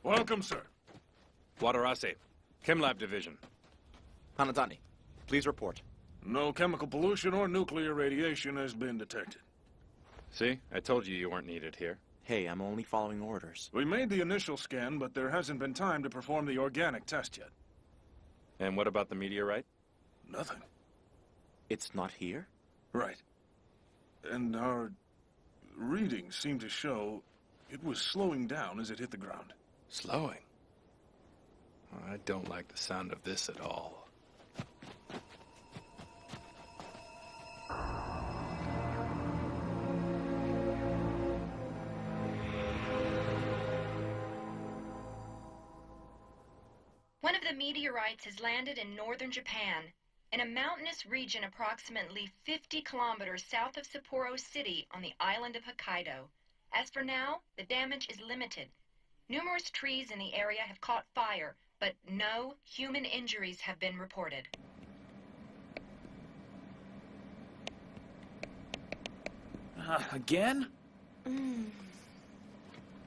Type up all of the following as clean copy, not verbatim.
Welcome, sir. Wadarase, ChemLab Division. Hanadani, please report. No chemical pollution or nuclear radiation has been detected. See? I told you you weren't needed here. Hey, I'm only following orders. We made the initial scan, but there hasn't been time to perform the organic test yet. And what about the meteorite? Nothing. It's not here? Right. And our readings seem to show it was slowing down as it hit the ground. Slowing? I don't like the sound of this at all. One of the meteorites has landed in northern Japan, in a mountainous region approximately 50 kilometers south of Sapporo City on the island of Hokkaido. As for now, the damage is limited. Numerous trees in the area have caught fire, but no human injuries have been reported. Again?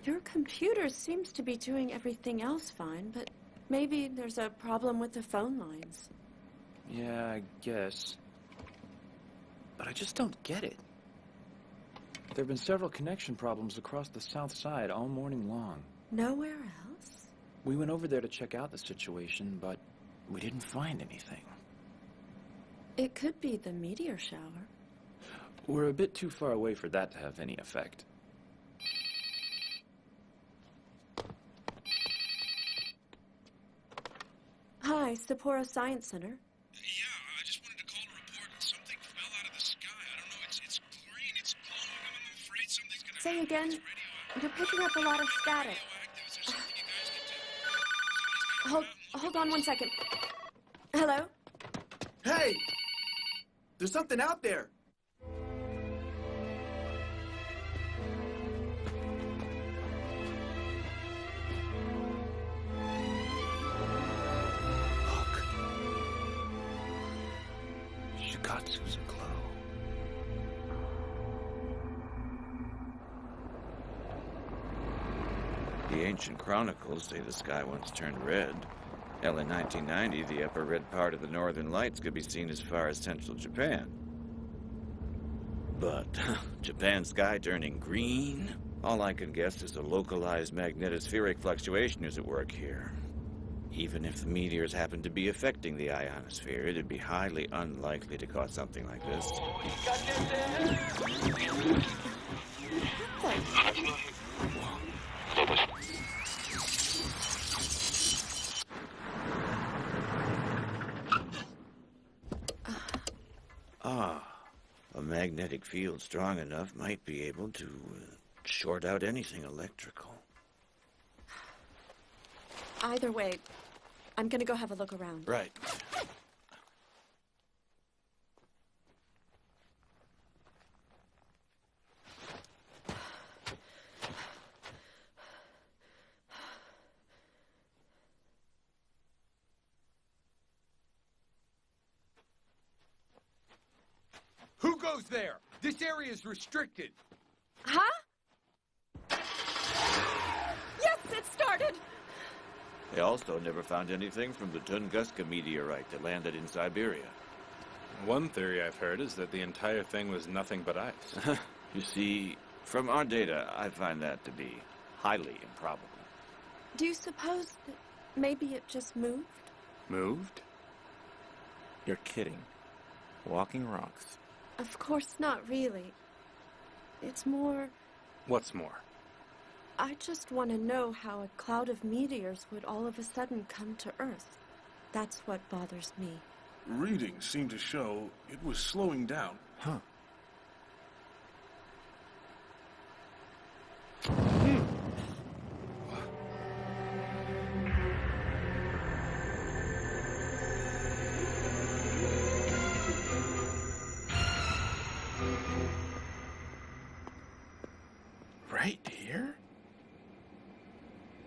Your computer seems to be doing everything else fine, but maybe there's a problem with the phone lines. Yeah, I guess. But I just don't get it. There have been several connection problems across the south side all morning long. Nowhere else? We went over there to check out the situation, but we didn't find anything. It could be the meteor shower. We're a bit too far away for that to have any effect. Hi, Sapporo Science Center. Yeah, I just wanted to call to report something fell out of the sky. I don't know, it's green, it's glowing. I'm afraid something's gonna Say happen. again. It's radioactive. You're picking up a lot of static. Is there something you guys can do? Somebody's gotta Hold on 1 second. Hello? Hey! There's something out there! Look. Shikatsu's aglow. The ancient chronicles say the sky once turned red. Hell, in 1990, the upper red part of the northern lights could be seen as far as central Japan. But Japan's sky turning green? All I can guess is a localized magnetospheric fluctuation is at work here. Even if the meteors happen to be affecting the ionosphere, it'd be highly unlikely to cause something like this. A magnetic field strong enough might be able to short out anything electrical. Either way, I'm gonna go have a look around. Right. Who goes there? This area is restricted. Huh? Yes, it started! They also never found anything from the Tunguska meteorite that landed in Siberia. One theory I've heard is that the entire thing was nothing but ice. You see, from our data, I find that to be highly improbable. Do you suppose that maybe it just moved? Moved? You're kidding. Walking rocks. Of course not, really. It's more... What's more? I just want to know how a cloud of meteors would all of a sudden come to Earth. That's what bothers me. Readings seem to show it was slowing down. Huh. Right here?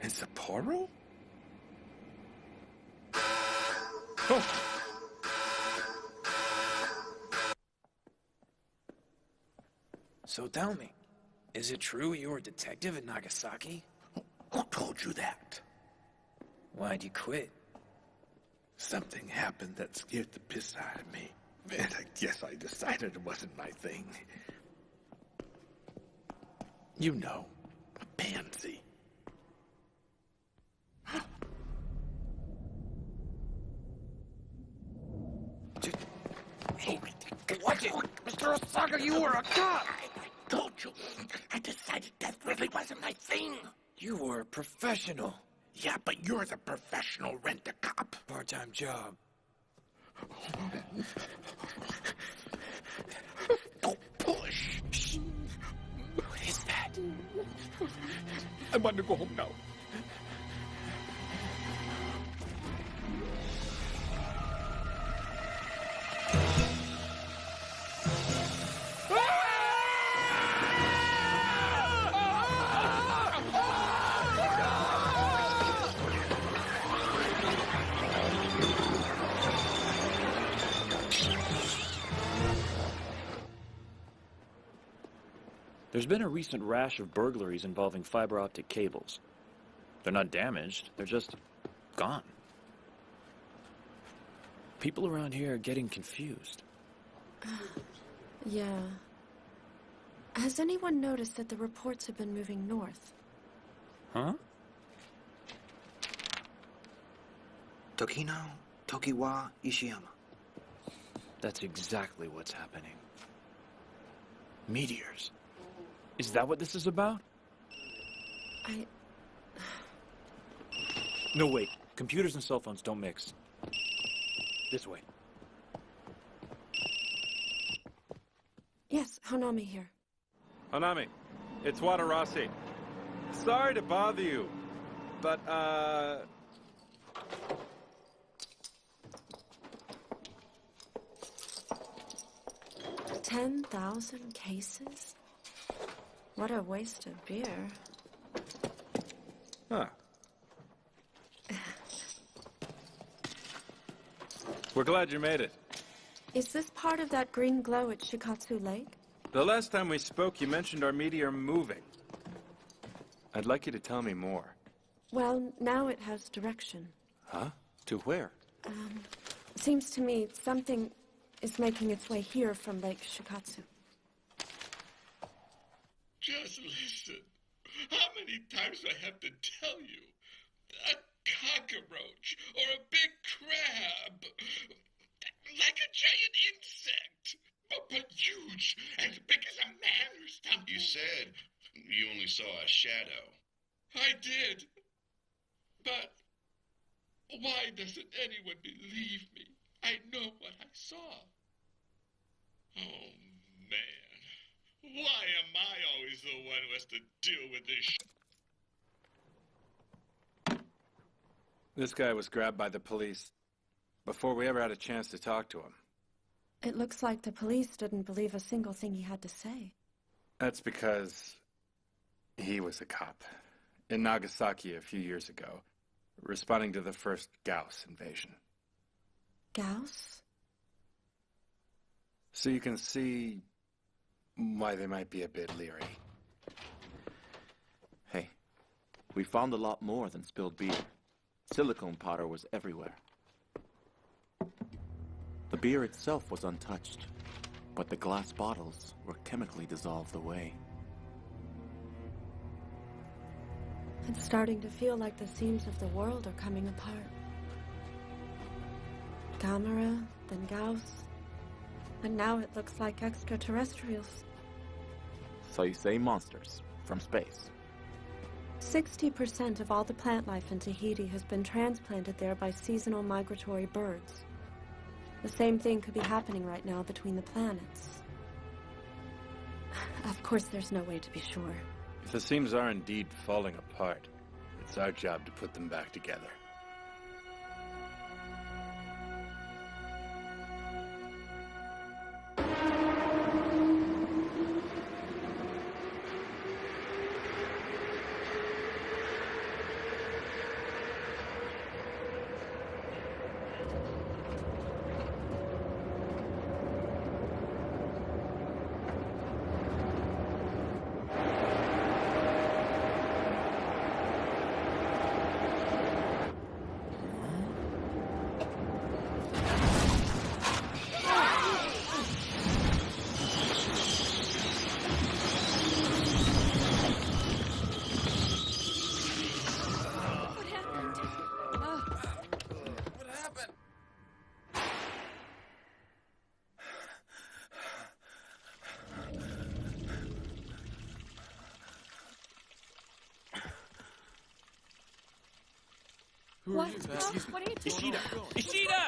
In Sapporo? Oh. So tell me, is it true you were a detective in Nagasaki? Who told you that? Why'd you quit? Something happened that scared the piss out of me. And I guess I decided it wasn't my thing. You know, a pansy. Hey, watch it! Mr. Osaka, you were a cop! I told you. I decided that really wasn't my thing. You were a professional. Yeah, but you're the professional rent-a-cop. Part-time job. Don't push. Shh. What is that? I want to go home now. There's been a recent rash of burglaries involving fiber optic cables. They're not damaged, they're just gone. People around here are getting confused. Yeah. Has anyone noticed that the reports have been moving north? Huh? Tokino, Tokiwa, Ishiyama. That's exactly what's happening. Meteors. Is that what this is about? No, wait. Computers and cell phones don't mix. This way. Yes, Hanami here. Hanami, it's Wadarasi. Sorry to bother you, but, 10,000 cases? What a waste of beer. Huh. We're glad you made it. Is this part of that green glow at Shikatsu Lake? The last time we spoke, you mentioned our meteor moving. I'd like you to tell me more. Well, now it has direction. Huh? To where? Seems to me something is making its way here from Lake Shikatsu. Just listen. How many times do I have to tell you? A cockroach or a big crab. Like a giant insect. But huge, as big as a man or something. You said you only saw a shadow. I did. But why doesn't anyone believe me? I know what I saw. Oh, man. Why am I always the one who has to deal with this This guy was grabbed by the police before we ever had a chance to talk to him. It looks like the police didn't believe a single thing he had to say. That's because he was a cop in Nagasaki a few years ago, responding to the first Gauss invasion. Gauss? So you can see why they might be a bit leery. Hey, we found a lot more than spilled beer. Silicone powder was everywhere. The beer itself was untouched, but the glass bottles were chemically dissolved away. It's starting to feel like the seams of the world are coming apart. Gamera, then Gauss, and now it looks like extraterrestrials. So you say monsters from space. 60% of all the plant life in Tahiti has been transplanted there by seasonal migratory birds. The same thing could be happening right now between the planets. Of course, there's no way to be sure. If the seams are indeed falling apart, it's our job to put them back together. Who What? are you? No, Excuse me. what are you doing? Ishida! Ishida!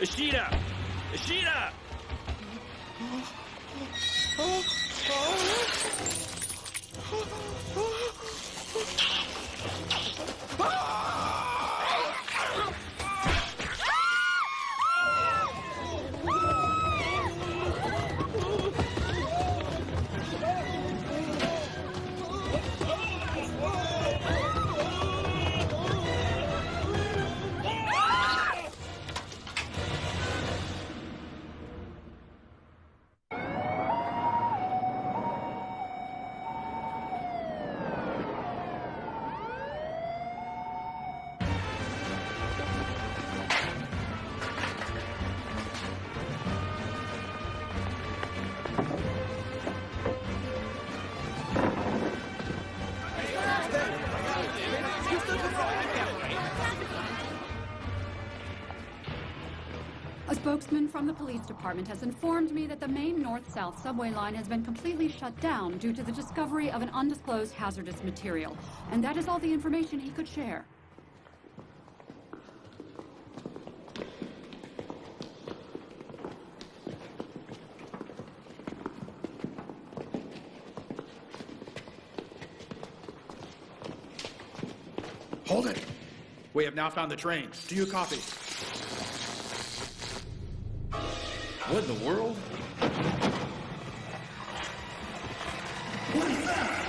Ishida! Ishida! A spokesman from the police department has informed me that the main north-south subway line has been completely shut down due to the discovery of an undisclosed hazardous material. And that is all the information he could share. Hold it! We have now found the train. Do you copy? What in the world? What is that?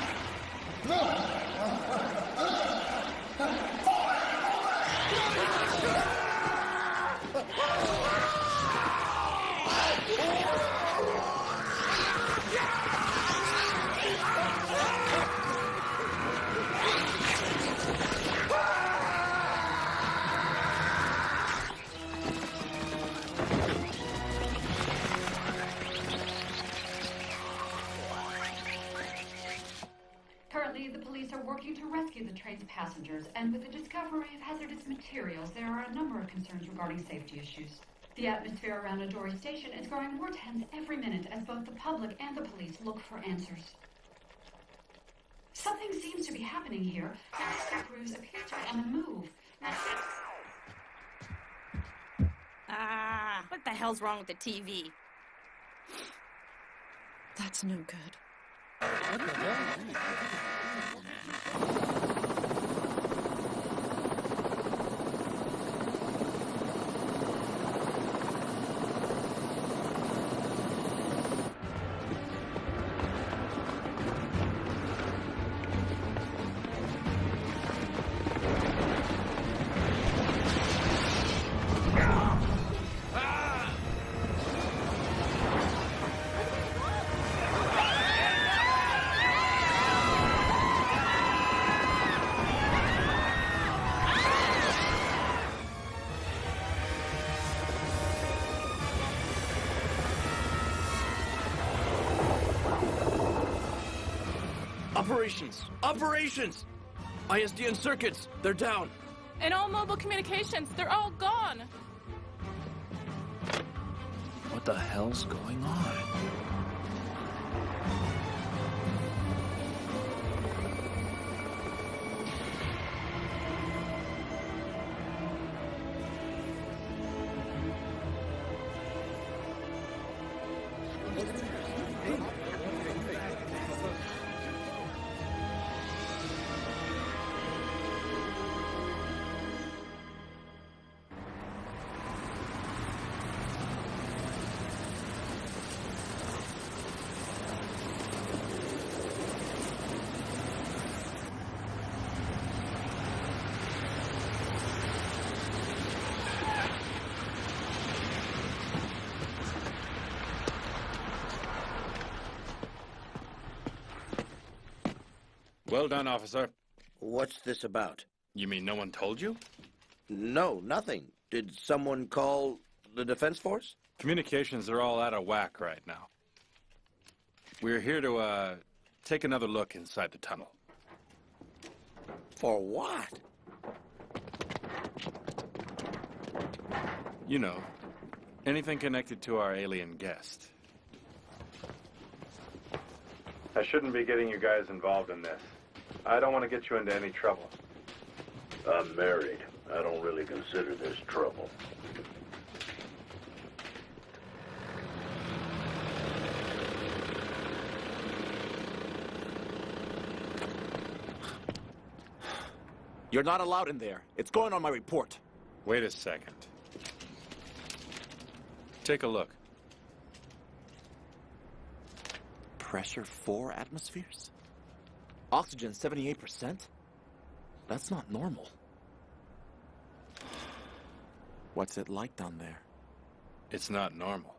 Currently, the police are working to rescue the train's passengers, and with the discovery of hazardous materials, there are a number of concerns regarding safety issues. The atmosphere around Odori Station is growing more tense every minute as both the public and the police look for answers. Something seems to be happening here. The rescue crews appear to be on the move. Ah, what the hell's wrong with the TV? That's no good. Operations! Operations! ISDN circuits, they're down. And all mobile communications, they're all gone. What the hell's going on? Well done, officer. What's this about? You mean no one told you? No, nothing. Did someone call the Defense Force? Communications are all out of whack right now. We're here to, take another look inside the tunnel. For what? You know, anything connected to our alien guest. I shouldn't be getting you guys involved in this. I don't want to get you into any trouble. I'm married. I don't really consider this trouble. You're not allowed in there. It's going on my report. Wait a second. Take a look. Pressure 4 atmospheres? Oxygen 78%? That's not normal. What's it like down there? It's not normal.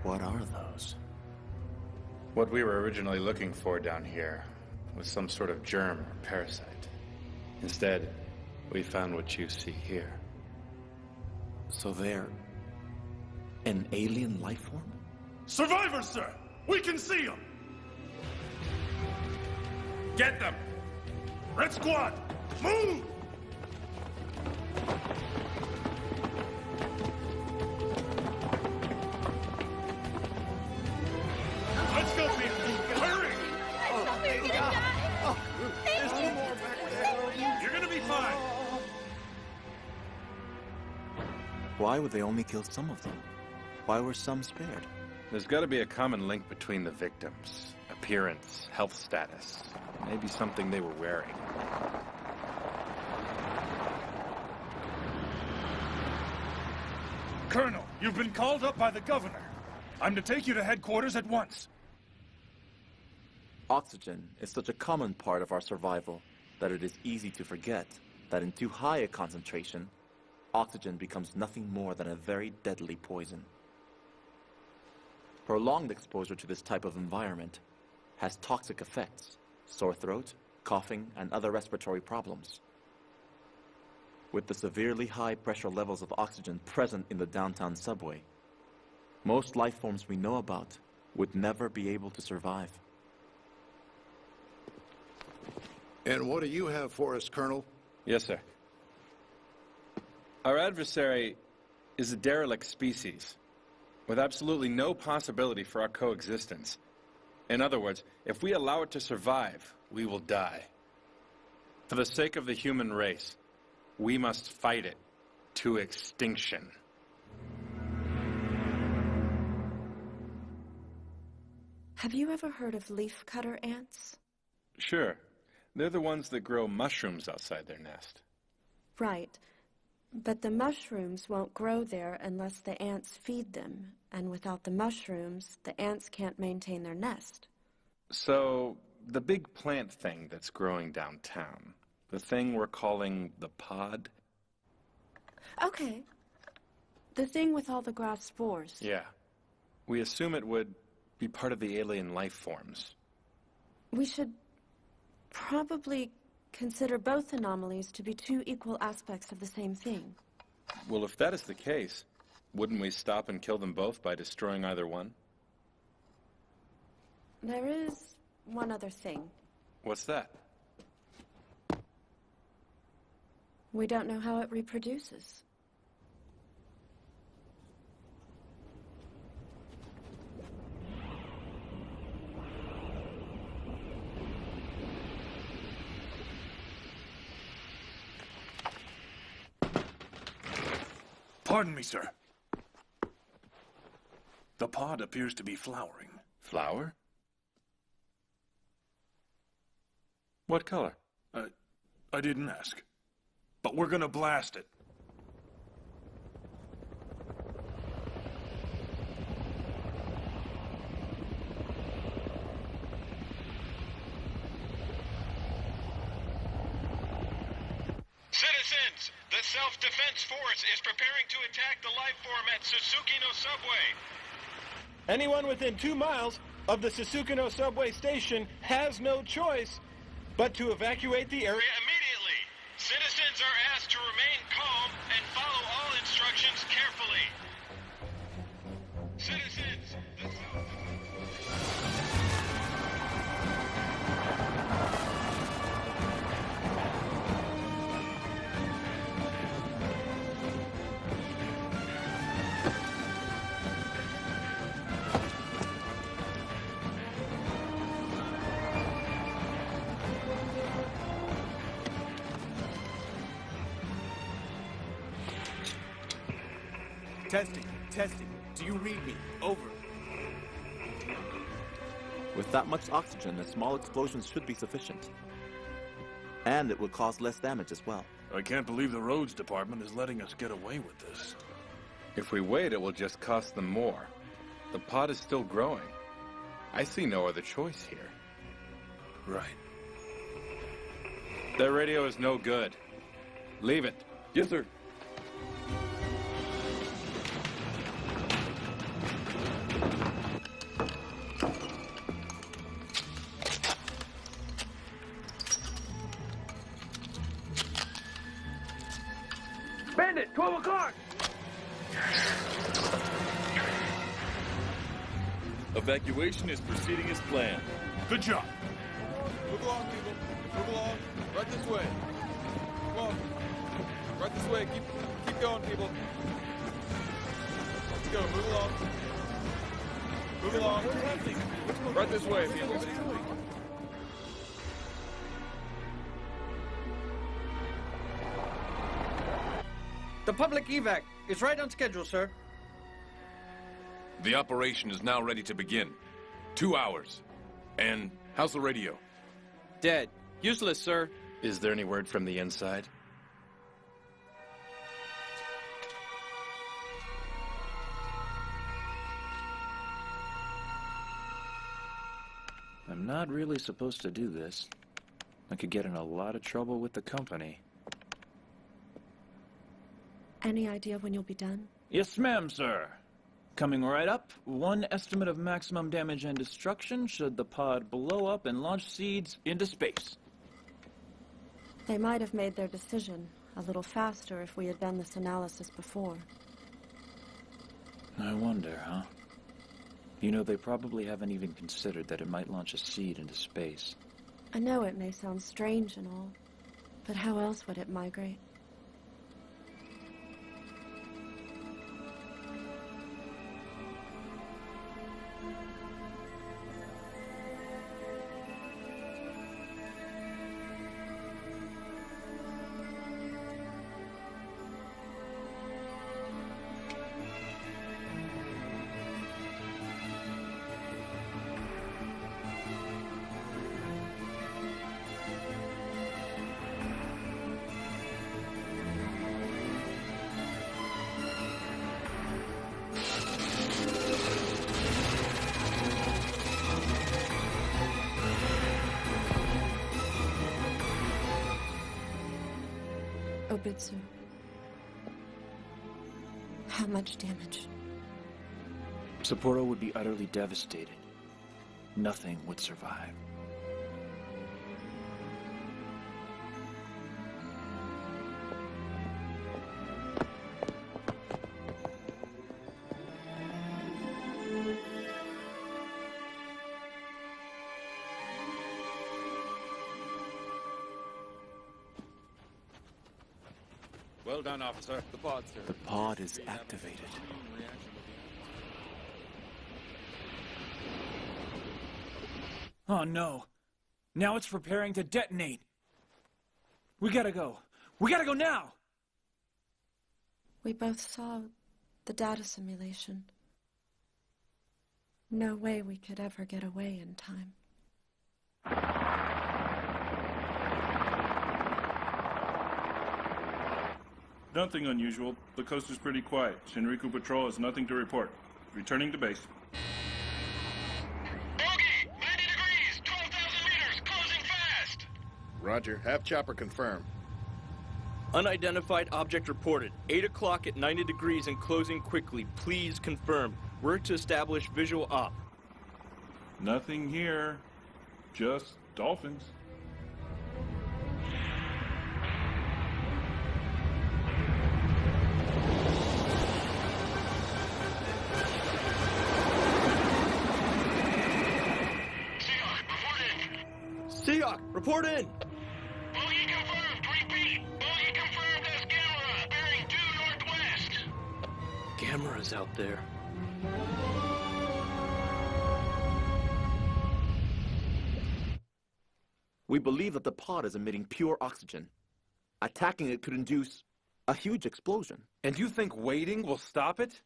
What are those? What we were originally looking for down here was some sort of germ or parasite. Instead, we found what you see here. So they're an alien life form? Survivors, sir! We can see them! Get them! Red Squad, move! Let's go, people! Hurry! There's two more back there. You're gonna be fine! Why would they only kill some of them? Why were some spared? There's got to be a common link between the victims. Appearance, health status, maybe something they were wearing. Colonel, you've been called up by the governor. I'm to take you to headquarters at once. Oxygen is such a common part of our survival that it is easy to forget that in too high a concentration, oxygen becomes nothing more than a very deadly poison. Prolonged exposure to this type of environment has toxic effects: sore throat, coughing, and other respiratory problems. With the severely high pressure levels of oxygen present in the downtown subway, most life forms we know about would never be able to survive. And what do you have for us, Colonel? Yes, sir. Our adversary is a derelict species with absolutely no possibility for our coexistence. In other words, if we allow it to survive, we will die. For the sake of the human race, we must fight it to extinction. Have you ever heard of leafcutter ants? Sure. They're the ones that grow mushrooms outside their nest. Right. But the mushrooms won't grow there unless the ants feed them, and without the mushrooms, the ants can't maintain their nest. So, the big plant thing that's growing downtown, the thing we're calling the pod? Okay. The thing with all the grass spores. Yeah. We assume it would be part of the alien life forms. We should probably consider both anomalies to be two equal aspects of the same thing. Well, if that is the case, wouldn't we stop and kill them both by destroying either one? There is one other thing. What's that? We don't know how it reproduces. Pardon me, sir. The pod appears to be flowering. Flower? What color? I didn't ask. But we're gonna blast it. Citizens, the Self-Defense Force is preparing to attack the life form at Susukino Subway. Anyone within 2 miles of the Susukino subway station has no choice but to evacuate the area immediately. Citizens are asked to remain calm and follow all instructions carefully. Citizens, Testing. Do you read me? Over. With that much oxygen, a small explosion should be sufficient. And it will cause less damage as well. I can't believe the roads department is letting us get away with this. If we wait, it will just cost them more. The pod is still growing. I see no other choice here. Right. Their radio is no good. Leave it. Yes, sir. Bandit, 12 o'clock! Evacuation is proceeding as planned. Good job. Move along, people. Move along. Right this way. Come on. Right this way. Keep going, people. Let's go. Move along. Move along. Right this way, people. The public evac is right on schedule, sir. The operation is now ready to begin. 2 hours. And how's the radio? Dead. Useless, sir. Is there any word from the inside? I'm not really supposed to do this. I could get in a lot of trouble with the company. Any idea when you'll be done? Yes, ma'am, sir. Coming right up, one estimate of maximum damage and destruction should the pod blow up and launch seeds into space. They might have made their decision a little faster if we had done this analysis before. I wonder, huh? You know, they probably haven't even considered that it might launch a seed into space. I know it may sound strange and all, but how else would it migrate? Obitsu. How much damage? Sapporo would be utterly devastated. Nothing would survive. Well done, officer. The pod, sir. The pod is activated. Oh no. Now it's preparing to detonate. We gotta go. We gotta go now! We both saw the data simulation. No way we could ever get away in time. Nothing unusual. The coast is pretty quiet. Shinriku Patrol has nothing to report. Returning to base. Bogey! 90 degrees! 12,000 meters! Closing fast! Roger. Have chopper confirm. Unidentified object reported. 8 o'clock at 90 degrees and closing quickly. Please confirm. Work to establish visual op. Nothing here. Just dolphins. Seahawk, report in! Bogey confirmed. Repeat. Bogey confirmed as Gamera. Bearing due northwest. Gamera's out there. We believe that the pod is emitting pure oxygen. Attacking it could induce a huge explosion. And you think waiting will stop it?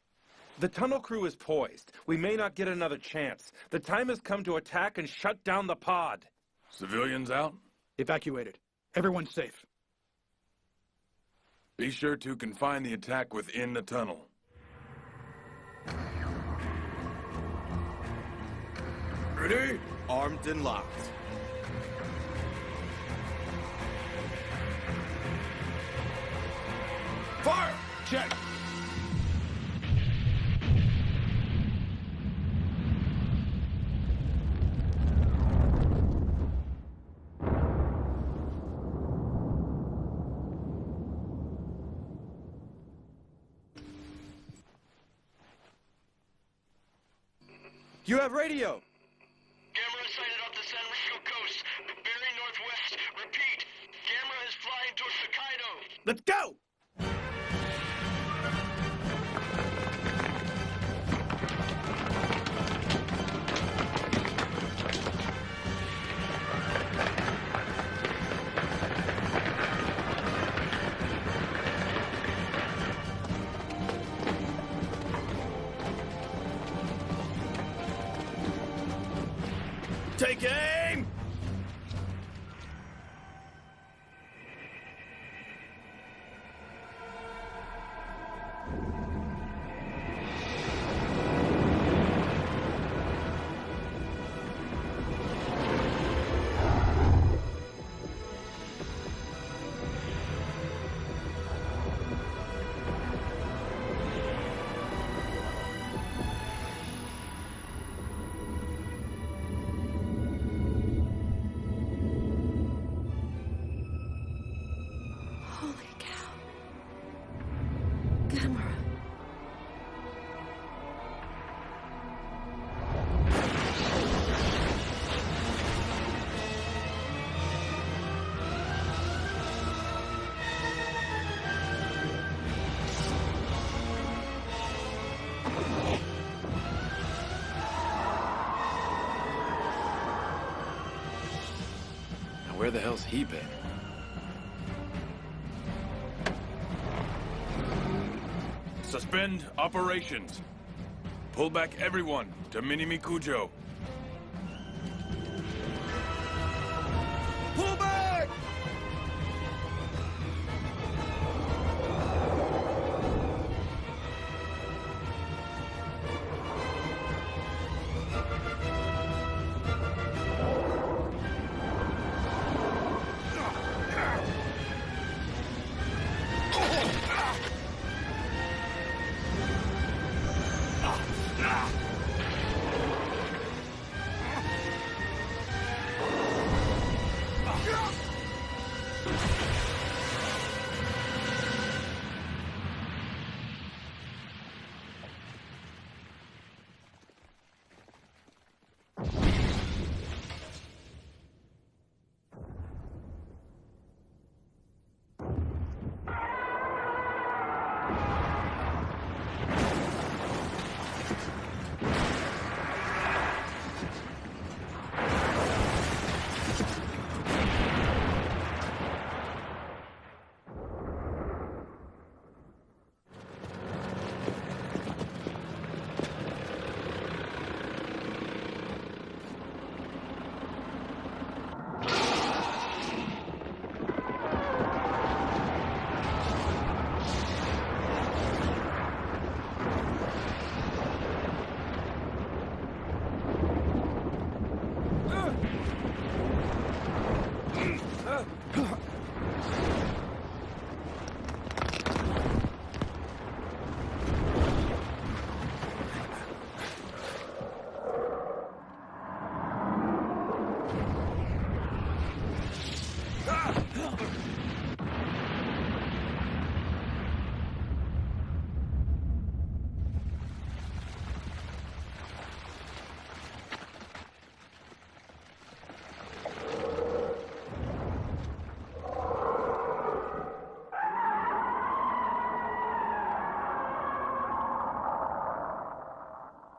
The tunnel crew is poised. We may not get another chance. The time has come to attack and shut down the pod. Civilians out? Evacuated. Everyone's safe. Be sure to confine the attack within the tunnel. Ready? Armed and locked. Fire! Check. You have radio! Gamera sighted off the San Rico coast. Bearing northwest. Repeat. Gamera is flying towards Hokkaido. Let's go! Take aim! Where the hell's he been? Suspend operations. Pull back everyone to Minami-Kujo. Pull back!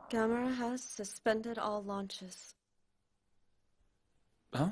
Gamera has suspended all launches. Huh?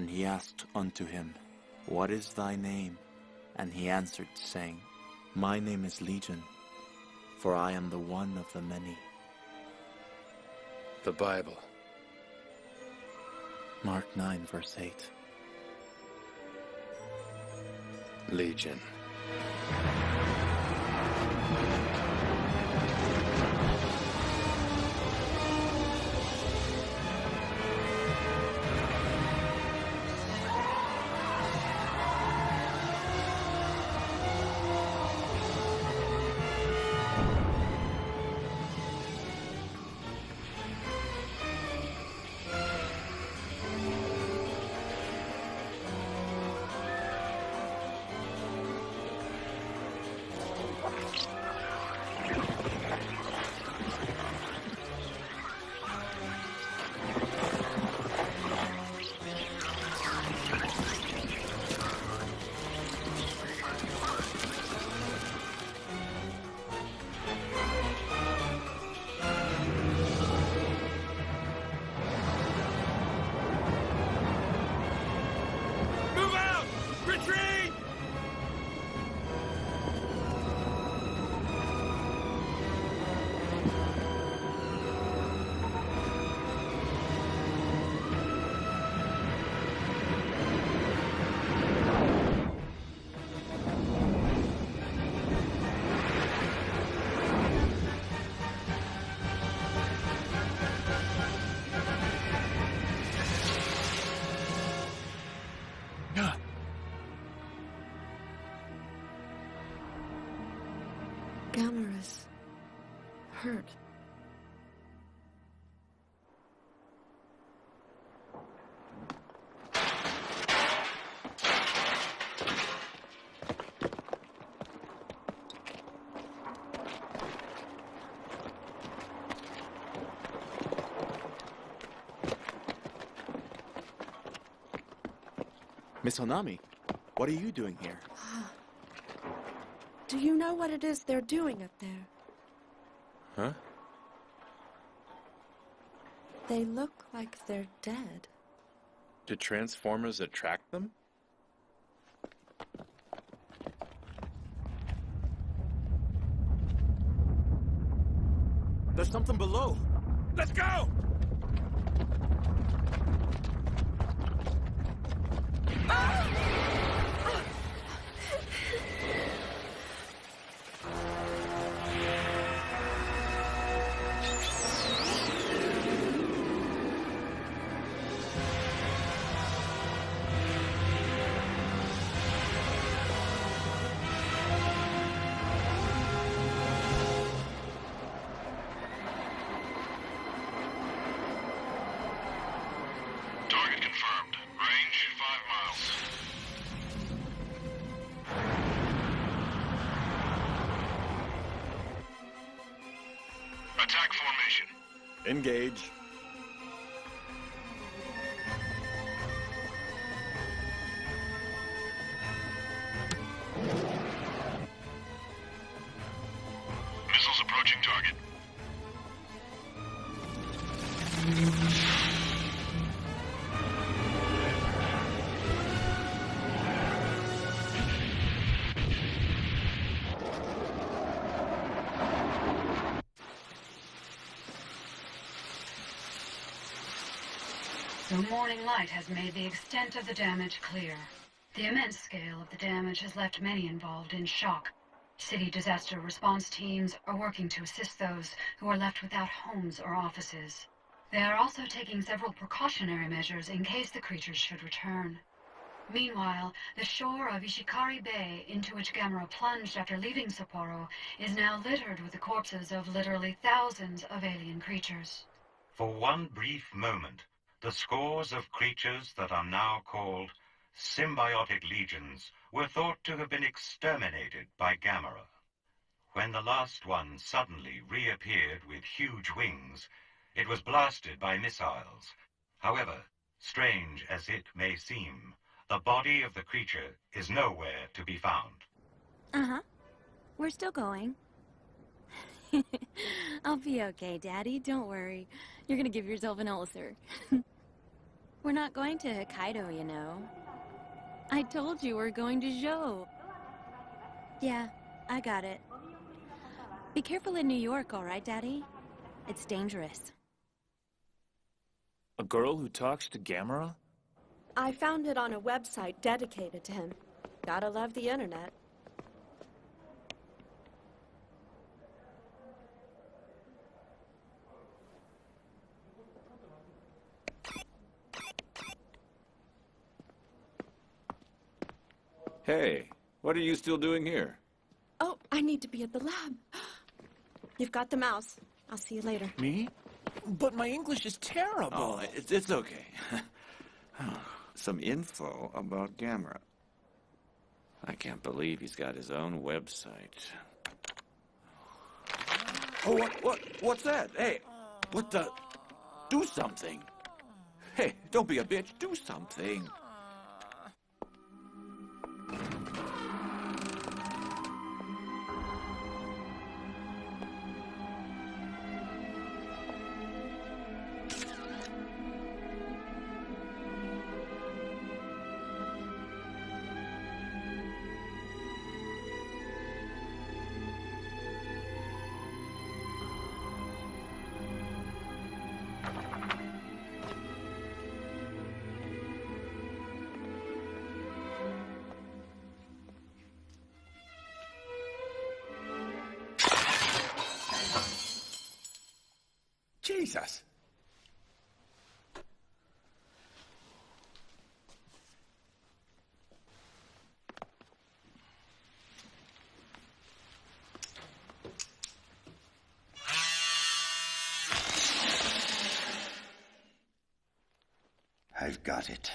And he asked unto him, What is thy name? And he answered, saying, My name is Legion, for I am the one of the many. The Bible. Mark 9, verse 8. Legion. Gamera's hurt. Miss Honami, what are you doing here? Do you know what it is they're doing up there? Huh? They look like they're dead. Do Transformers attract them? There's something below. Let's go! Attack formation. Engage. Missiles approaching target. The morning light has made the extent of the damage clear. The immense scale of the damage has left many involved in shock. City disaster response teams are working to assist those who are left without homes or offices. They are also taking several precautionary measures in case the creatures should return. Meanwhile, the shore of Ishikari Bay, into which Gamera plunged after leaving Sapporo, is now littered with the corpses of literally thousands of alien creatures. For one brief moment, the scores of creatures that are now called symbiotic legions were thought to have been exterminated by Gamera. When the last one suddenly reappeared with huge wings, it was blasted by missiles. However, strange as it may seem, the body of the creature is nowhere to be found. Uh-huh. We're still going. I'll be okay, Daddy. Don't worry. You're gonna give yourself an ulcer. We're not going to Hokkaido, you know. I told you we're going to Zhou. Yeah, I got it. Be careful in New York, all right, Daddy? It's dangerous. A girl who talks to Gamera? I found it on a website dedicated to him. Gotta love the internet. Hey, what are you still doing here? Oh, I need to be at the lab. You've got the mouse. I'll see you later. Me? But my English is terrible. Oh, it's okay. Some info about Gamera. I can't believe he's got his own website. Oh, what's that? Hey, what the? Do something. Hey, don't be a bitch. Do something. Jesus. I've got it.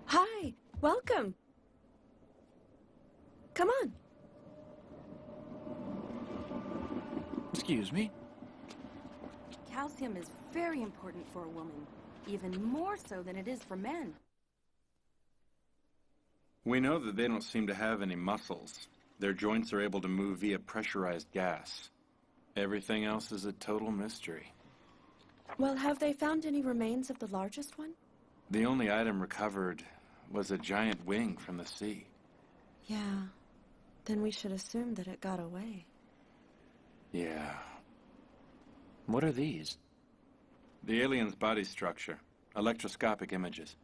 Hi, welcome. Come on. Excuse me? Calcium is very important for a woman, even more so than it is for men. We know that they don't seem to have any muscles. Their joints are able to move via pressurized gas. Everything else is a total mystery. Well, have they found any remains of the largest one? The only item recovered was a giant wing from the sea. Yeah. Then we should assume that it got away. Yeah. What are these? The alien's body structure. Electroscopic images.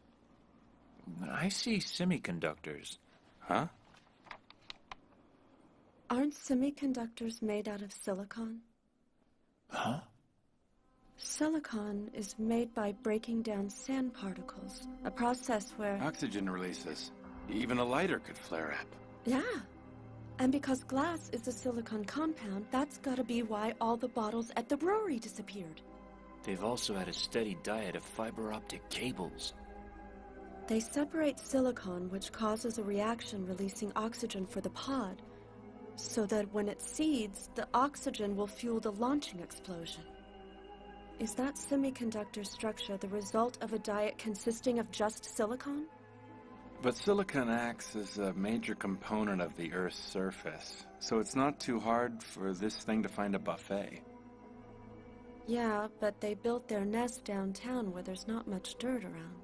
I see semiconductors. Huh? Aren't semiconductors made out of silicon? Huh? Silicon is made by breaking down sand particles, a process where... Oxygen releases. Even a lighter could flare up. Yeah. And because glass is a silicon compound, that's gotta be why all the bottles at the brewery disappeared. They've also had a steady diet of fiber optic cables. They separate silicon, which causes a reaction releasing oxygen for the pod, so that when it seeds, the oxygen will fuel the launching explosion. Is that semiconductor structure the result of a diet consisting of just silicon? But silicon acts as a major component of the Earth's surface, so it's not too hard for this thing to find a buffet. Yeah, but they built their nest downtown where there's not much dirt around.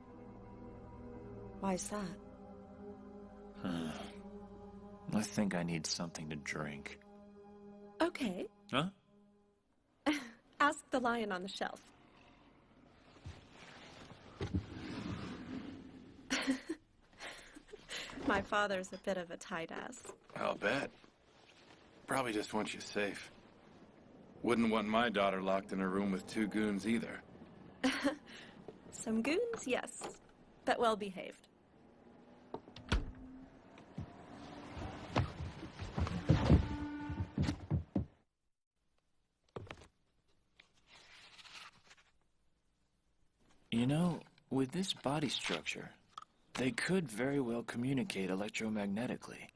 Why's that? I think I need something to drink. Okay. Huh? Ask the lion on the shelf. My father's a bit of a tight ass. I'll bet. Probably just wants you safe. Wouldn't want my daughter locked in a room with two goons either. Some goons, yes, but well behaved. You know, with this body structure, they could very well communicate electromagnetically.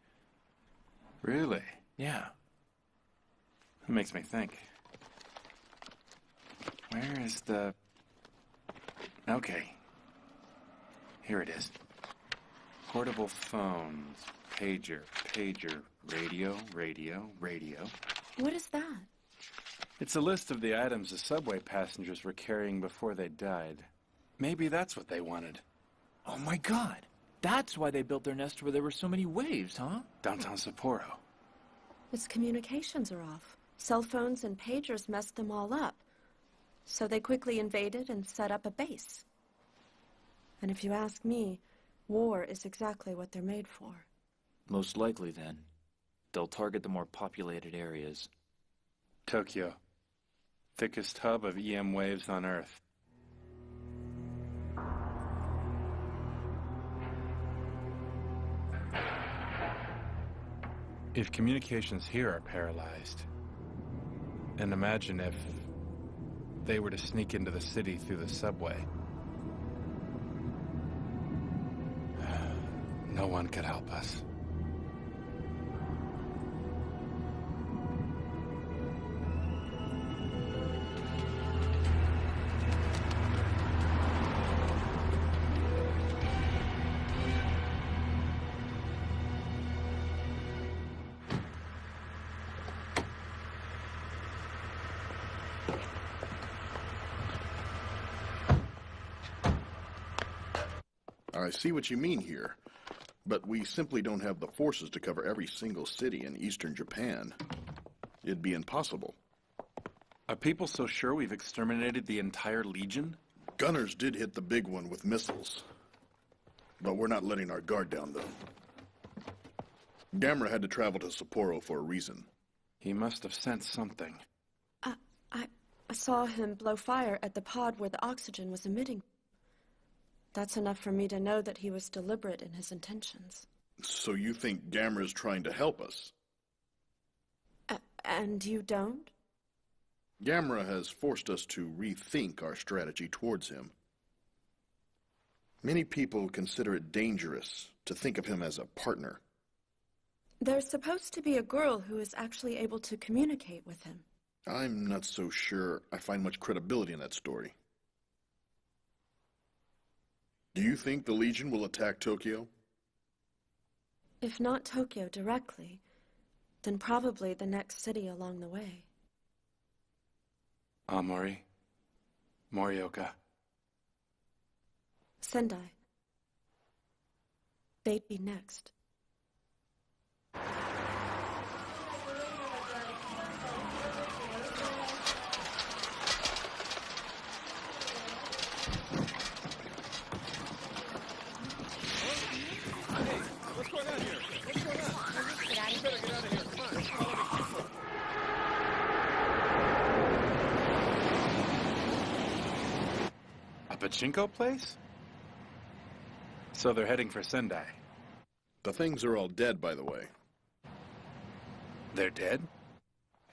Really? Yeah. That makes me think. Where is the... Okay. Here it is. Portable phones, pager, radio. What is that? It's a list of the items the subway passengers were carrying before they died. Maybe that's what they wanted. Oh my God! That's why they built their nest where there were so many waves, huh? Downtown Sapporo. Its communications are off. Cell phones and pagers messed them all up. So they quickly invaded and set up a base. And if you ask me, war is exactly what they're made for. Most likely, then. They'll target the more populated areas. Tokyo. Thickest hub of EM waves on Earth. If communications here are paralyzed, and imagine if they were to sneak into the city through the subway. No one could help us. I see what you mean here, but we simply don't have the forces to cover every single city in eastern Japan. It'd be impossible. Are people so sure we've exterminated the entire Legion? Gunners did hit the big one with missiles, but we're not letting our guard down, though. Gamera had to travel to Sapporo for a reason. He must have sensed something. I saw him blow fire at the pod where the oxygen was emitting. That's enough for me to know that he was deliberate in his intentions. So you think Gamera's trying to help us? And you don't? Gamera has forced us to rethink our strategy towards him. Many people consider it dangerous to think of him as a partner. There's supposed to be a girl who is actually able to communicate with him. I'm not so sure I find much credibility in that story. Do you think the Legion will attack Tokyo? If not Tokyo directly, then probably the next city along the way. Amori. Morioka. Sendai. They'd be next. What's going on here? What's going on? Get out of You better get out of here. Come on. A pachinko place? So they're heading for Sendai. The things are all dead, by the way. They're dead?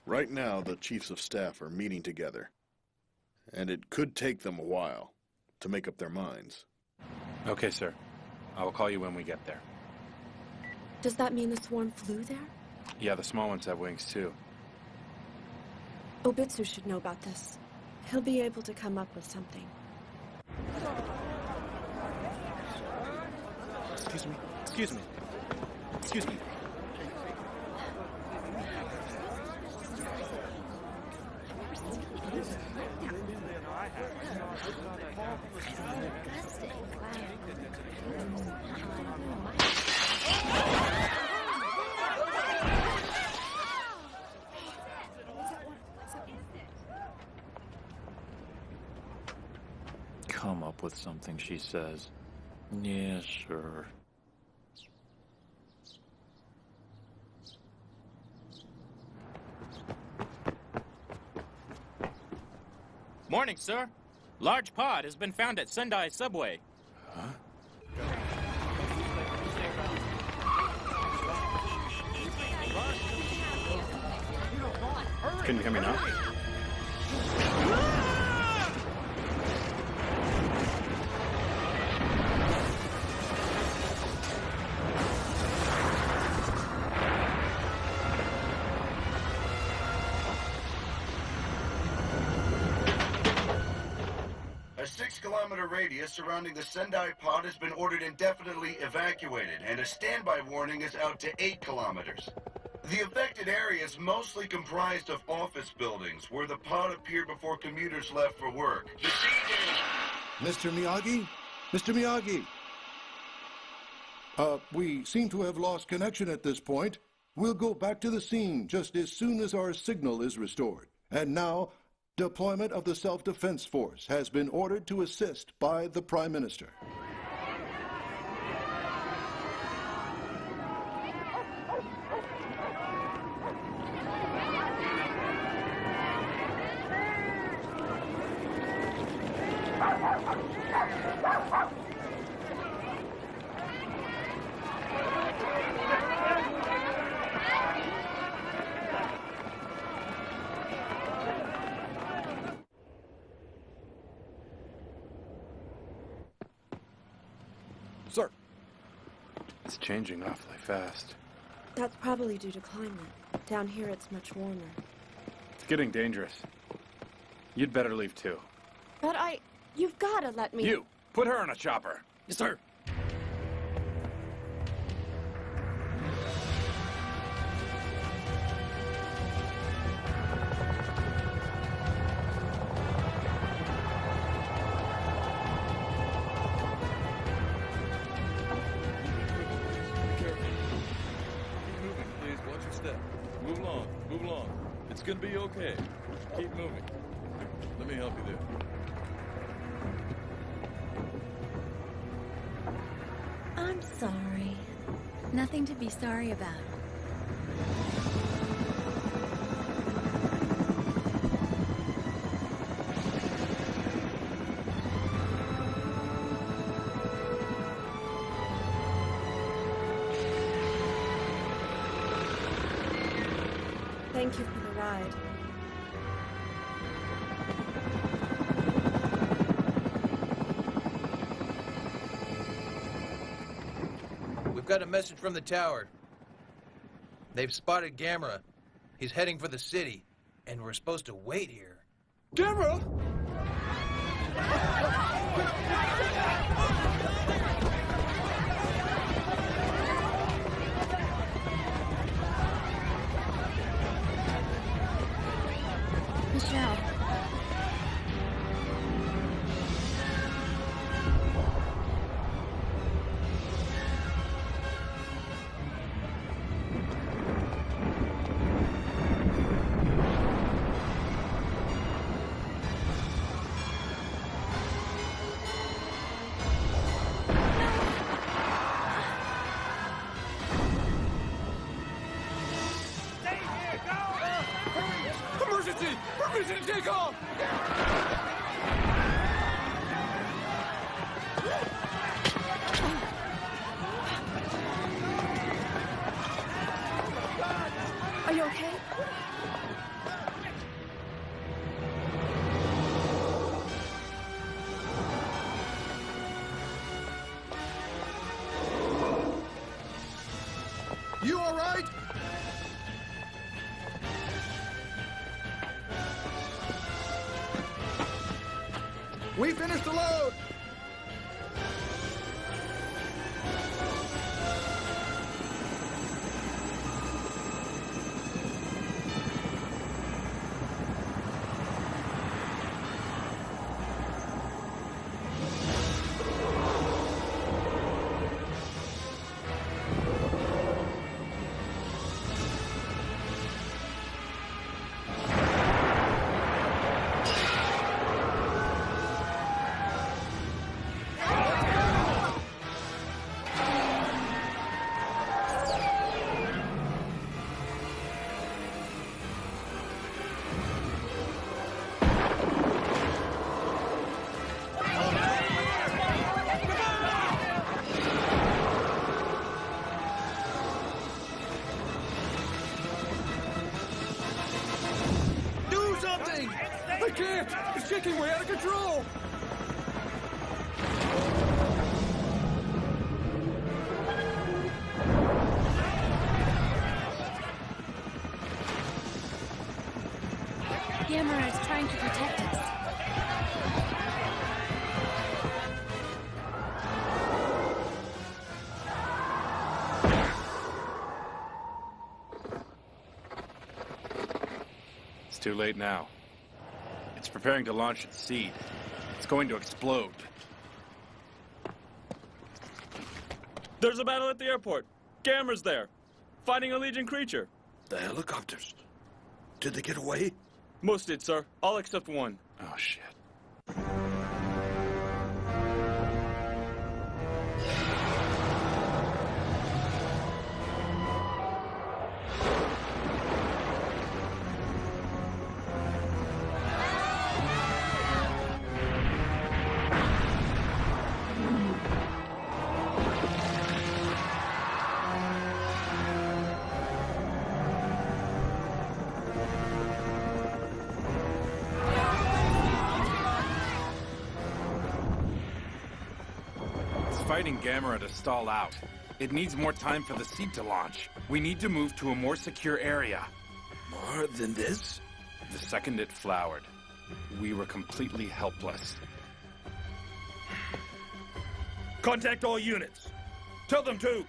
Right now, the chiefs of staff are meeting together. And it could take them a while to make up their minds. Okay, sir. I will call you when we get there. Does that mean the swarm flew there? Yeah, the small ones have wings, too. Obitsu should know about this. He'll be able to come up with something. Excuse me. Excuse me. Excuse me. Come up with something, she says. Yeah, sure. Morning, sir. Large pod has been found at Sendai Subway. Huh? Can you hear me now? A 6-kilometer radius surrounding the Sendai pod has been ordered indefinitely evacuated, and a standby warning is out to 8 kilometers. The affected area is mostly comprised of office buildings, where the pod appeared before commuters left for work. The scene is... Mr. Miyagi? Mr. Miyagi! We seem to have lost connection at this point. We'll go back to the scene just as soon as our signal is restored. And now, deployment of the Self-Defense Force has been ordered to assist by the Prime Minister. Sir. It's changing awfully fast. That's probably due to climate. Down here it's much warmer. It's getting dangerous. You'd better leave too. But you've gotta let me... You! Put her on a chopper! Yes, sir! Move along. It's gonna be okay. Keep moving. Let me help you there. I'm sorry. Nothing to be sorry about. Thank you for the ride. We've got a message from the tower. They've spotted Gamera. He's heading for the city, and we're supposed to wait here. Gamera! Michelle. You all right? We finished the load! I can't! It's shaking way out of control! Gamera is trying to protect us. It's too late now. It's preparing to launch its seed. It's going to explode. There's a battle at the airport. Gamera's there, fighting a Legion creature. The helicopters. Did they get away? Most did, sir. All except one. Oh, shit. Fighting Gamera to stall out. It needs more time for the seed to launch. We need to move to a more secure area. More than this? The second it flowered, we were completely helpless. Contact all units. Tell them to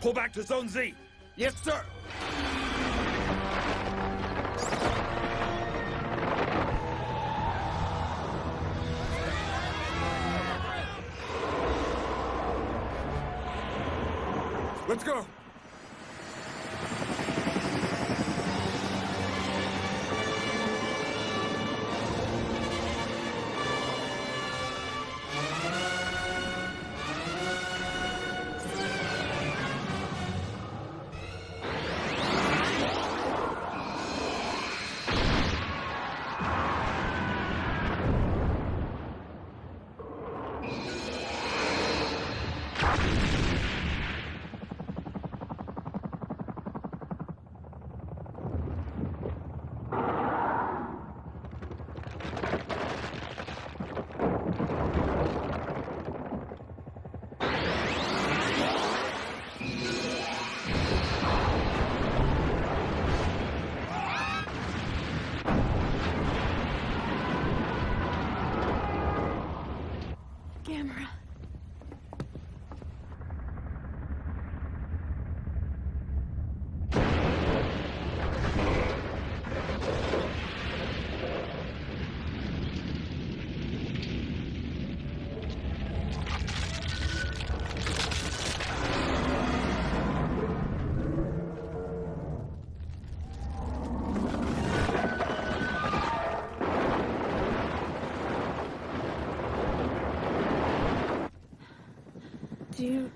pull back to Zone Z. Yes, sir! Let's go. Gamera. Do you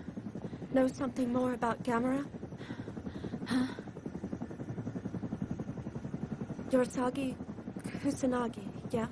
know something more about Gamera? Huh? Yorosagi Kusanagi, yeah?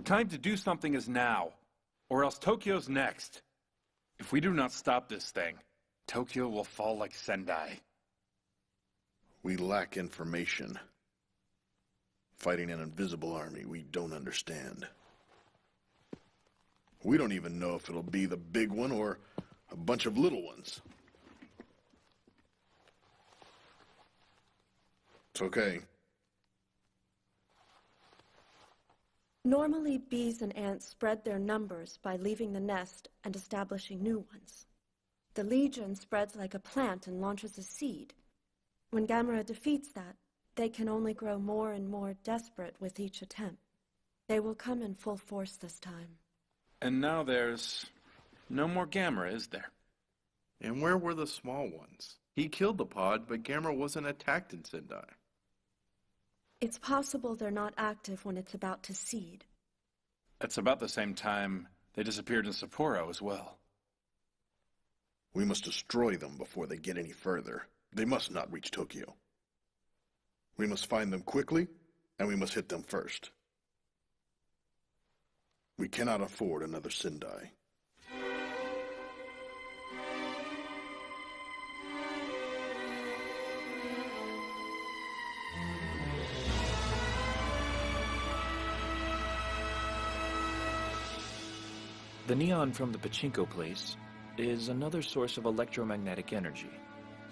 time to do something is now, or else Tokyo's next. If we do not stop this thing, Tokyo will fall like Sendai. We lack information. Fighting an invisible army we don't understand. We don't even know if it'll be the big one or a bunch of little ones. It's okay. Normally, bees and ants spread their numbers by leaving the nest and establishing new ones. The Legion spreads like a plant and launches a seed. When Gamera defeats that, they can only grow more and more desperate with each attempt. They will come in full force this time. And now there's no more Gamera, is there? And where were the small ones? He killed the pod, but Gamera wasn't attacked in Sendai. It's possible they're not active when it's about to seed. It's about the same time they disappeared in Sapporo as well. We must destroy them before they get any further. They must not reach Tokyo. We must find them quickly, and we must hit them first. We cannot afford another Sendai. The neon from the pachinko place is another source of electromagnetic energy.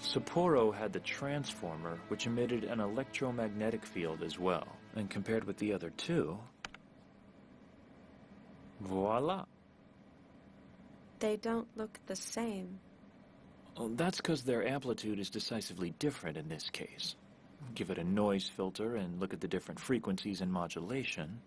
Sapporo had the transformer, which emitted an electromagnetic field as well. And compared with the other two, voila. They don't look the same. Well, that's because their amplitude is decisively different in this case. Give it a noise filter and look at the different frequencies and modulation.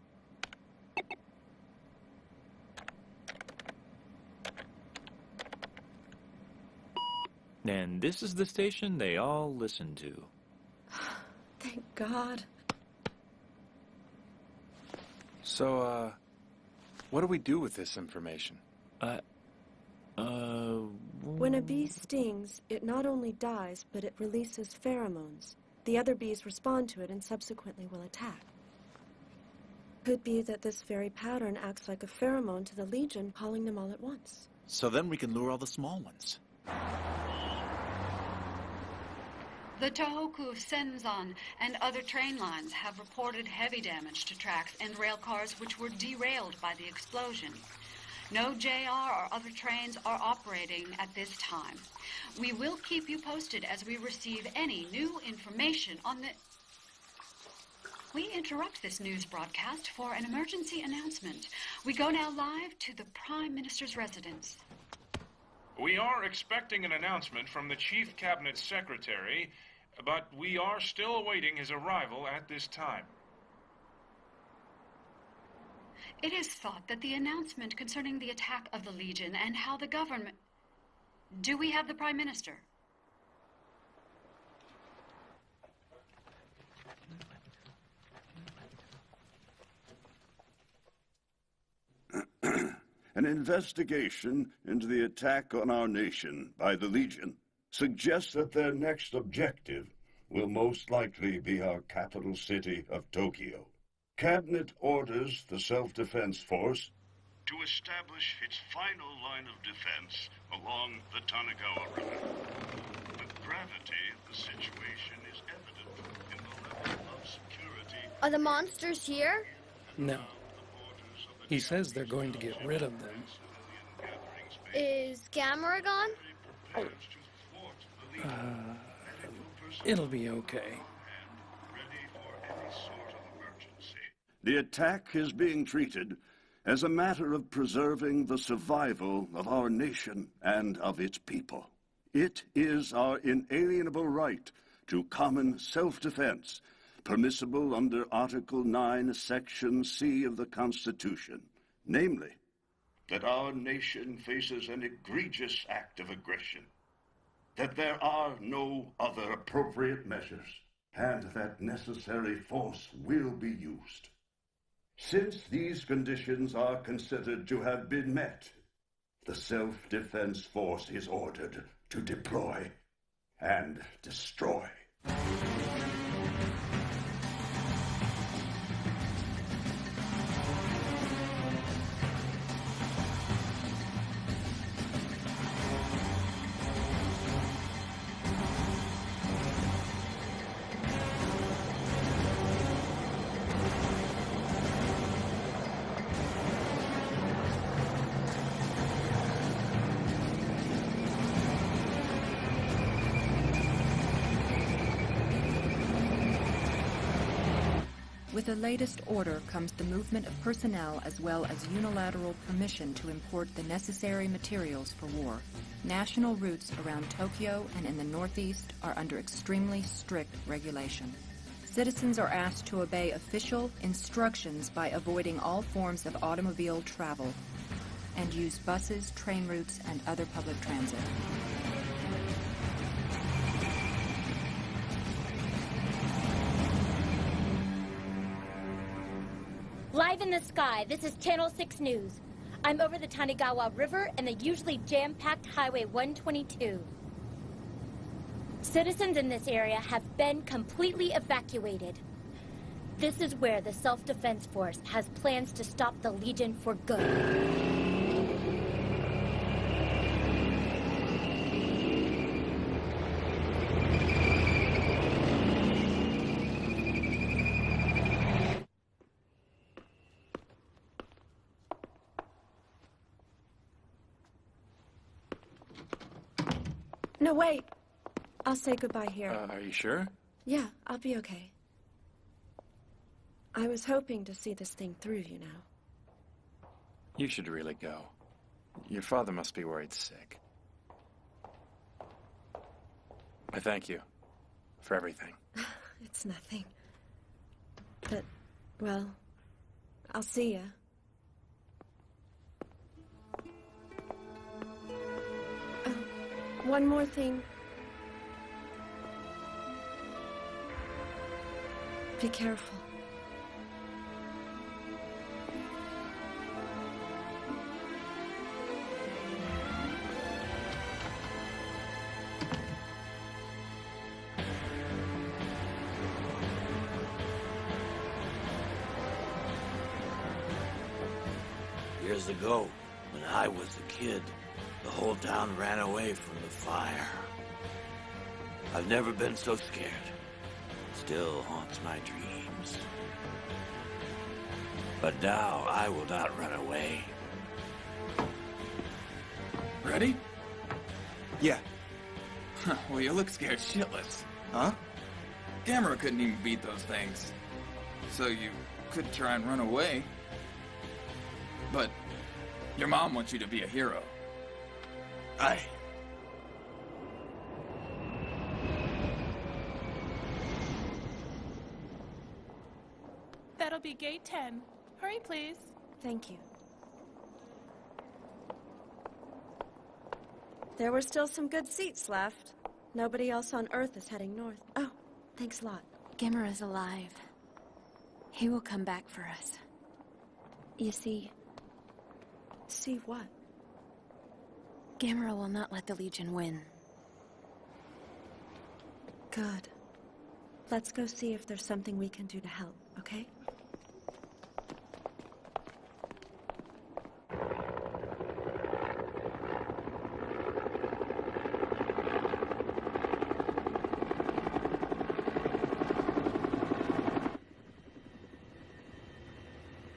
And this is the station they all listen to. Thank God. So, what do we do with this information? When a bee stings, it not only dies, but it releases pheromones. The other bees respond to it and subsequently will attack. Could be that this very pattern acts like a pheromone to the Legion, calling them all at once. So then we can lure all the small ones. The Tohoku of Senzan and other train lines have reported heavy damage to tracks and rail cars which were derailed by the explosion. No JR or other trains are operating at this time. We will keep you posted as we receive any new information on the... We interrupt this news broadcast for an emergency announcement. We go now live to the Prime Minister's residence. We are expecting an announcement from the Chief Cabinet Secretary, but we are still awaiting his arrival at this time. It is thought that the announcement concerning the attack of the Legion and how the government... Do we have the Prime Minister? An investigation into the attack on our nation by the Legion suggests that their next objective will most likely be our capital city of Tokyo. Cabinet orders the Self-Defense Force to establish its final line of defense along the Tanagawa River. The gravity of the situation is evident in the level of security. Are the monsters here? No. He says they're going to get rid of them. Is Gamera gone? It'll be okay. The attack is being treated as a matter of preserving the survival of our nation and of its people. It is our inalienable right to common self-defense, permissible under Article 9, Section C of the Constitution, namely, that our nation faces an egregious act of aggression, that there are no other appropriate measures, and that necessary force will be used. Since these conditions are considered to have been met, the Self-Defense Force is ordered to deploy and destroy. With the latest order comes the movement of personnel as well as unilateral permission to import the necessary materials for war. National routes around Tokyo and in the northeast are under extremely strict regulation. Citizens are asked to obey official instructions by avoiding all forms of automobile travel and use buses, train routes, and other public transit. Live in the sky, this is Channel 6 News. I'm over the Tanigawa River and the usually jam-packed Highway 122. Citizens in this area have been completely evacuated. This is where the Self-Defense Force has plans to stop the Legion for good. No, wait. I'll say goodbye here. Are you sure? Yeah, I'll be okay. I was hoping to see this thing through, you know. You should really go. Your father must be worried sick. I thank you for everything. It's nothing. But, well, I'll see ya. One more thing. Be careful. Years ago, when I was a kid, the whole town ran away from the fire. I've never been so scared. Still haunts my dreams. But now I will not run away. Ready? Yeah. Well, you look scared shitless. Huh? Gamera couldn't even beat those things. So you could try and run away. But your mom wants you to be a hero. Aye. That'll be gate 10. Hurry, please. Thank you. There were still some good seats left. Nobody else on Earth is heading north. Oh, thanks a lot. Gamera's alive. He will come back for us. You see... See what? Gamera will not let the Legion win. Good. Let's go see if there's something we can do to help, okay?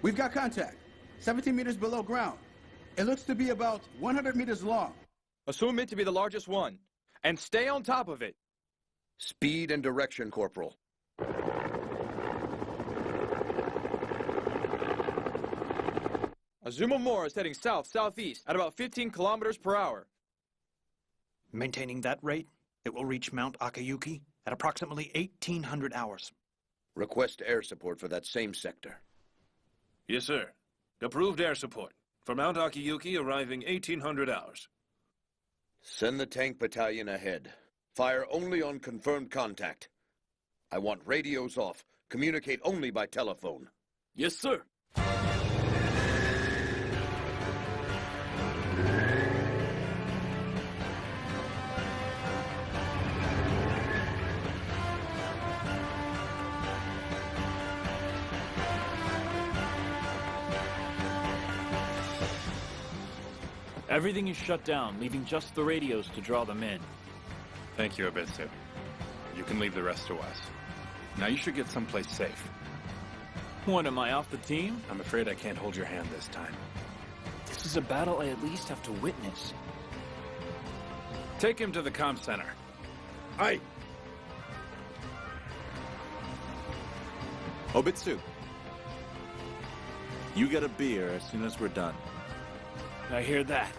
We've got contact. 17 meters below ground. It looks to be about 100 meters long. Assume it to be the largest one, and stay on top of it. Speed and direction, Corporal. Azumamura is heading south-southeast at about 15 kilometers per hour. Maintaining that rate, it will reach Mount Akiyuki at approximately 1800 hours. Request air support for that same sector. Yes, sir. Approved air support. For Mount Akiyuki, arriving 1800 hours. Send the tank battalion ahead. Fire only on confirmed contact. I want radios off. Communicate only by telephone. Yes, sir. Everything is shut down, leaving just the radios to draw them in. Thank you, Abitsu. You can leave the rest to us. Now you should get someplace safe. What, am I off the team? I'm afraid I can't hold your hand this time. This is a battle I at least have to witness. Take him to the comm center. Aye. Obitsu, you get a beer as soon as we're done. I hear that.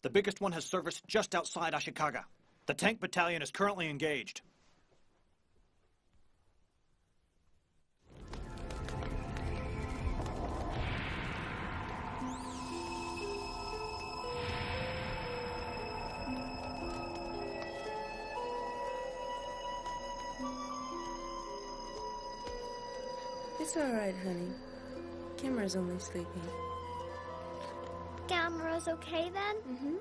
The biggest one has service just outside Ashikaga. The tank battalion is currently engaged. It's all right, honey. Gamera's only sleeping. Gamera's okay then? Mm-hmm.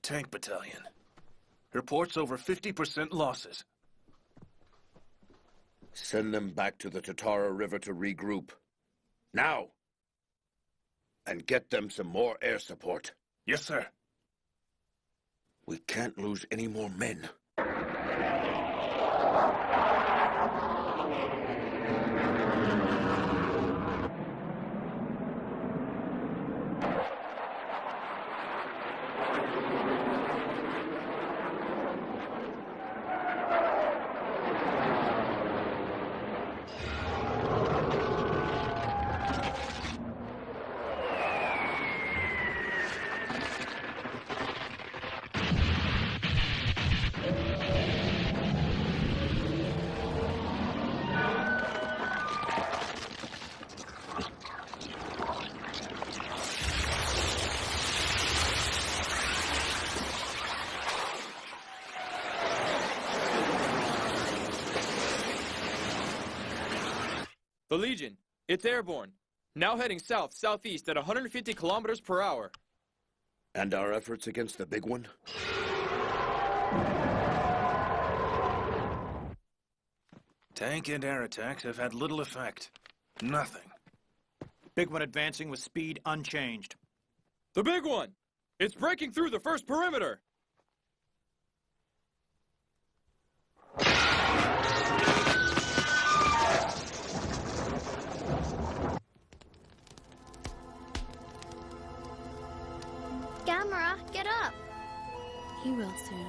Tank Battalion. Reports over 50% losses. Send them back to the Tatara River to regroup. Now! And get them some more air support. Yes, sir. We can't lose any more men. The Legion, it's airborne. Now heading south-southeast at 150 kilometers per hour. And our efforts against the big one? Tank and air attacks have had little effect. Nothing. Big one advancing with speed unchanged. The big one! It's breaking through the first perimeter! Gamera, get up! He will soon.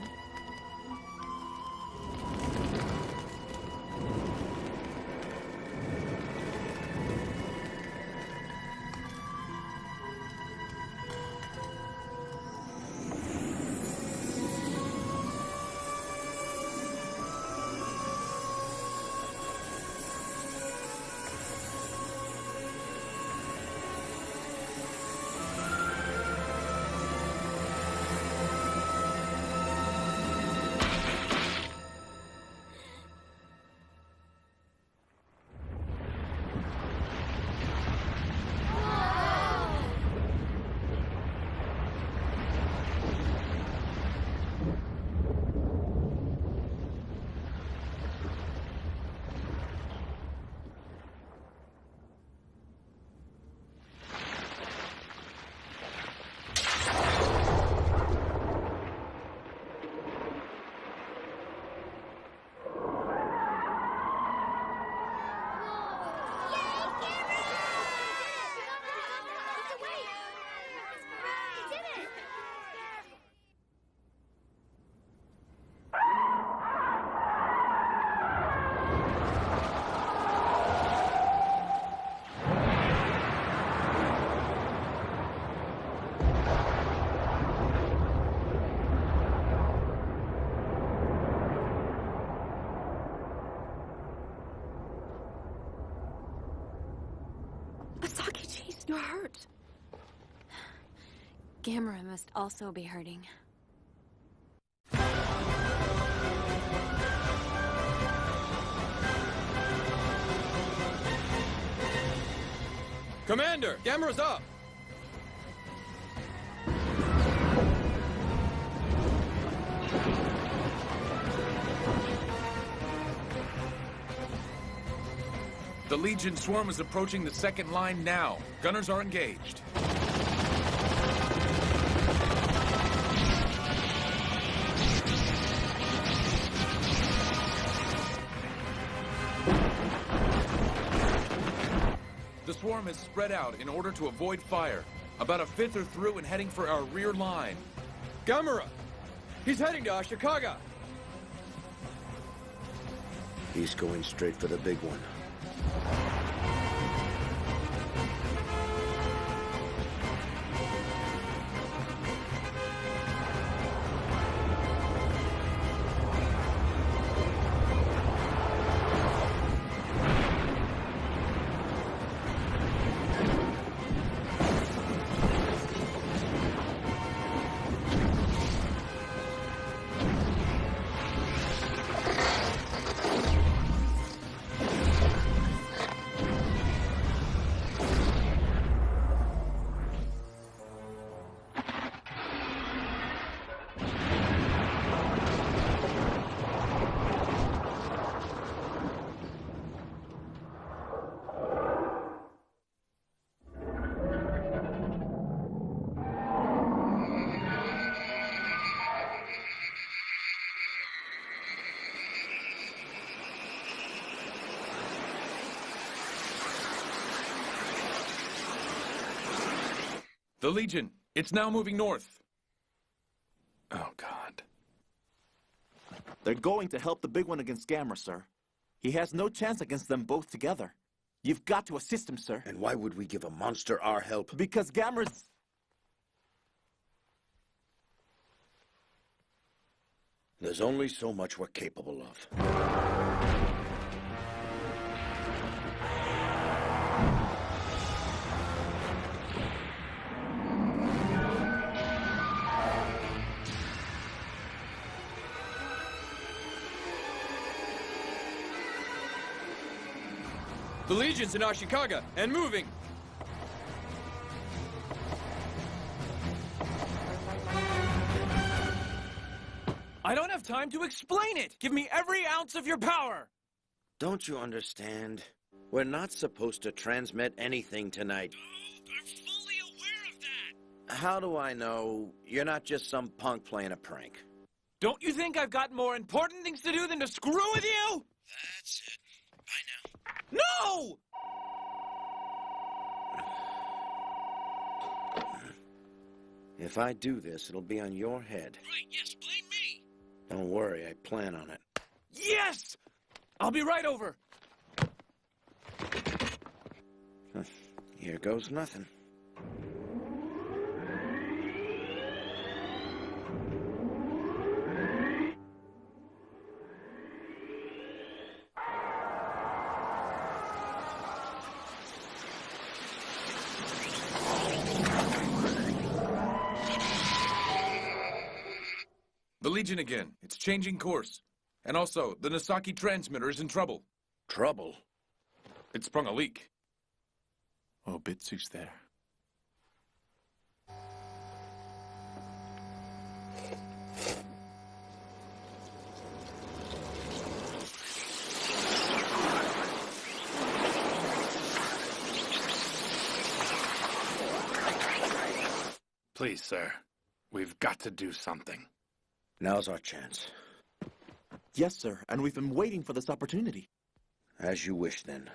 Saki, jeez, you're hurt. Gamera must also be hurting. Commander, Gamera's up! The Legion swarm is approaching the second line now. Gunners are engaged. The swarm has spread out in order to avoid fire. About a fifth are through and heading for our rear line. Gamera! He's heading to Ashikaga! He's going straight for the big one. The Legion, it's now moving north. Oh, God. They're going to help the big one against Gamera, sir. He has no chance against them both together. You've got to assist him, sir. And why would we give a monster our help? Because Gamera's... There's only so much we're capable of. The Legion's in Ashikaga, and moving! I don't have time to explain it! Give me every ounce of your power! Don't you understand? We're not supposed to transmit anything tonight. I'm fully aware of that! How do I know you're not just some punk playing a prank? Don't you think I've got more important things to do than to screw with you? That's it. Bye now. No! If I do this, it'll be on your head. Right, yes, blame me! Don't worry, I plan on it. Yes! I'll be right over. Here goes nothing. The Legion again. It's changing course. And also, the Nasaki transmitter is in trouble. Trouble? It sprung a leak. Oh, Bitsu's there. Please, sir. We've got to do something. Now's our chance. Yes, sir, and we've been waiting for this opportunity. As you wish, then.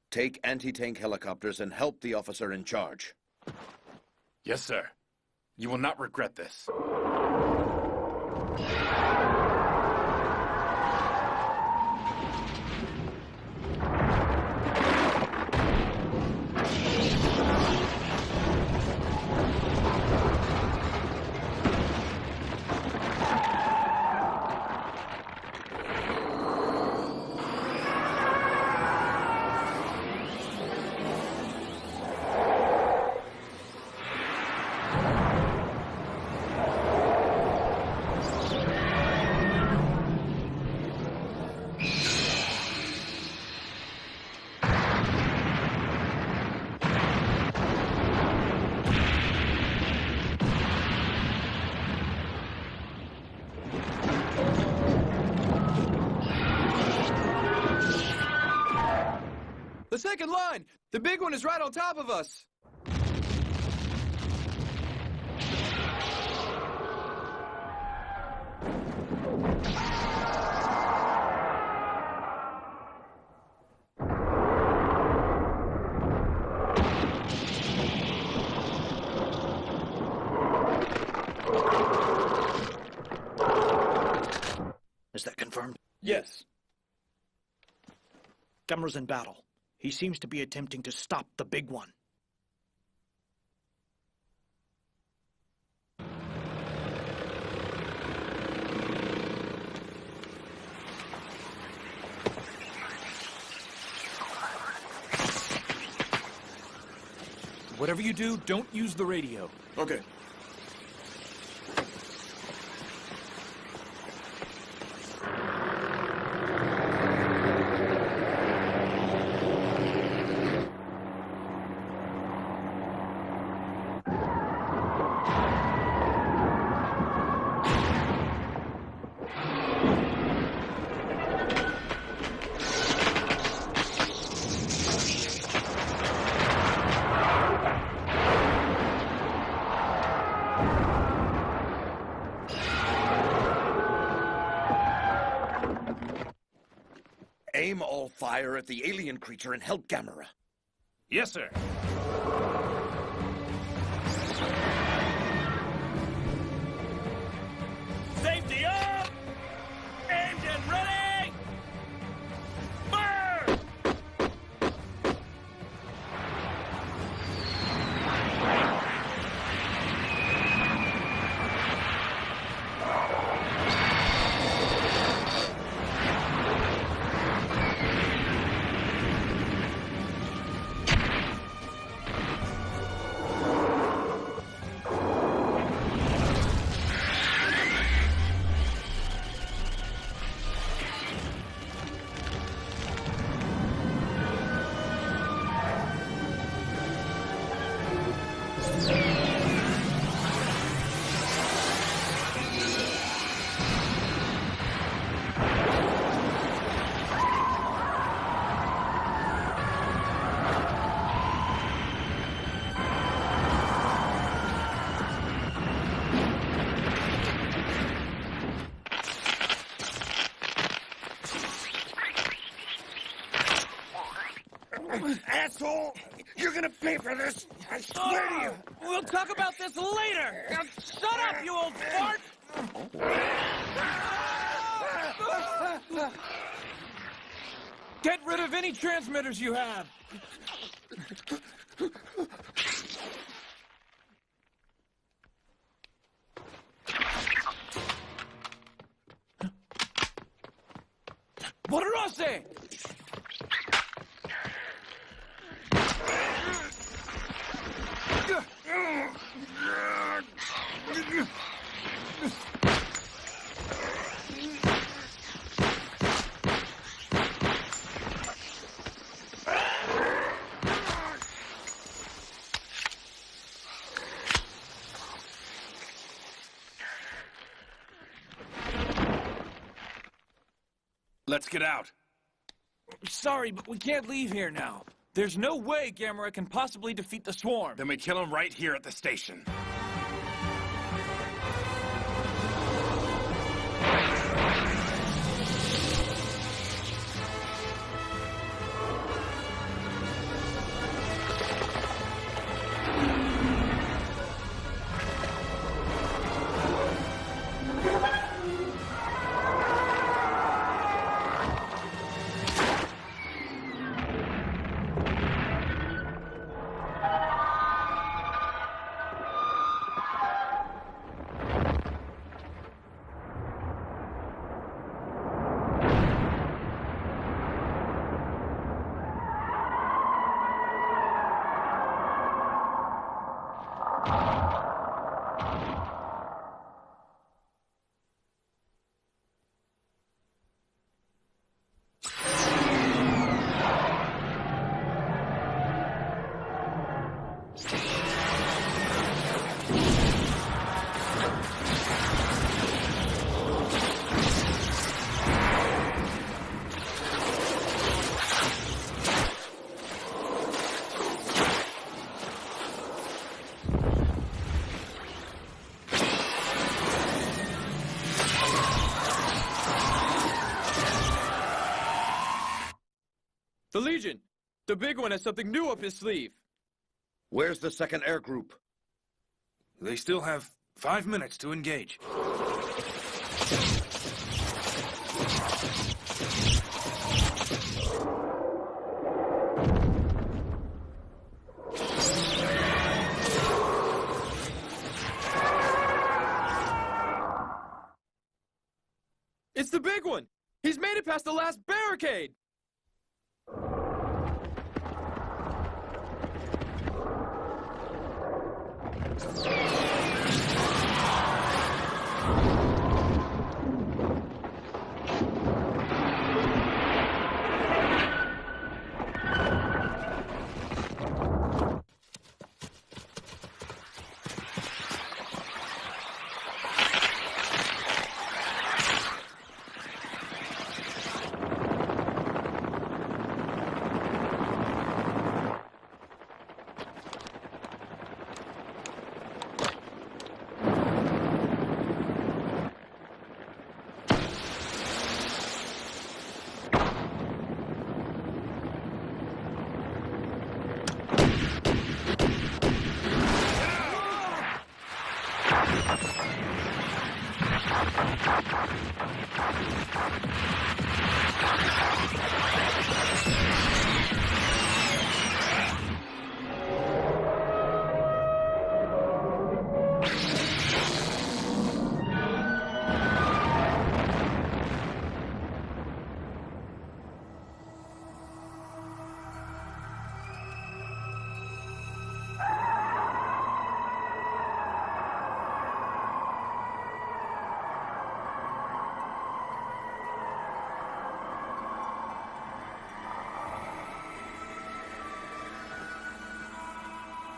Take anti-tank helicopters and help the officer in charge. Yes, sir. You will not regret this. The second line! The big one is right on top of us! Is that confirmed? Yes. Gamera's in battle. He seems to be attempting to stop the big one. Whatever you do, don't use the radio. Okay. Aim all fire at the alien creature and help Gamera. Yes, sir. Safety up! Aimed and ready! Fire! Asshole! You're gonna pay for this! I swear to you! We'll talk about this later! Now, shut up, you old fart! Get rid of any transmitters you have! Poderosa! Let's get out. Sorry, but we can't leave here now. There's no way Gamera can possibly defeat the swarm. Then we kill him right here at the station. The Legion! The big one has something new up his sleeve! Where's the second air group? They still have 5 minutes to engage. It's the big one! He's made it past the last barricade!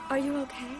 Are you okay?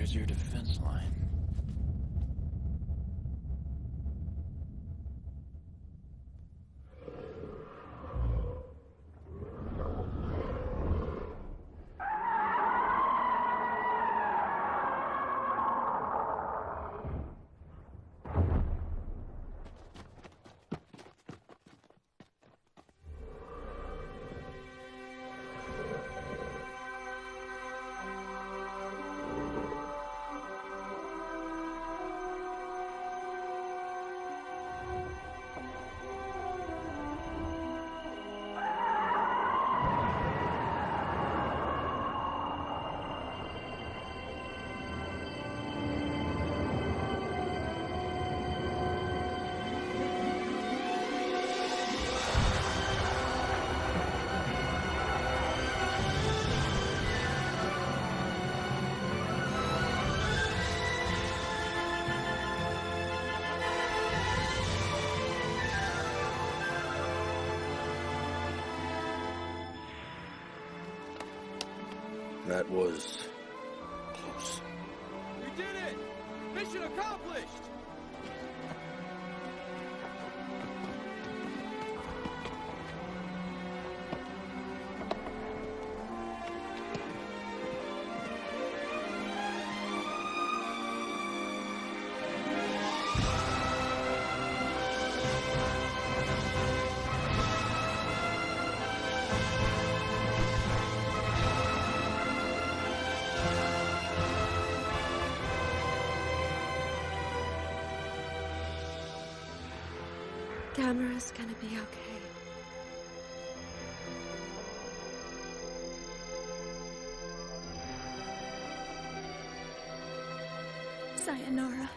There's your defense line. That was close. We did it! Mission accomplished! Gamera's gonna be okay. Sayonara.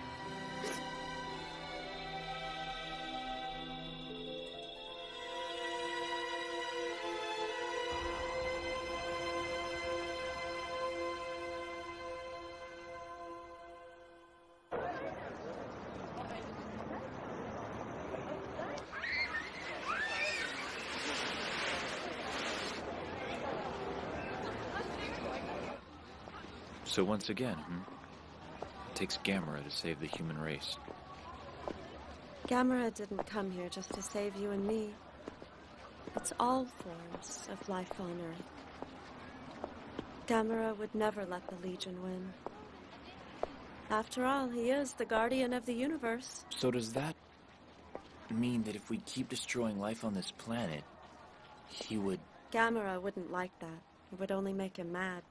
So once again, it takes Gamera to save the human race. Gamera didn't come here just to save you and me. It's all forms of life on Earth. Gamera would never let the Legion win. After all, he is the guardian of the universe. So does that mean that if we keep destroying life on this planet, he would... Gamera wouldn't like that. It would only make him mad.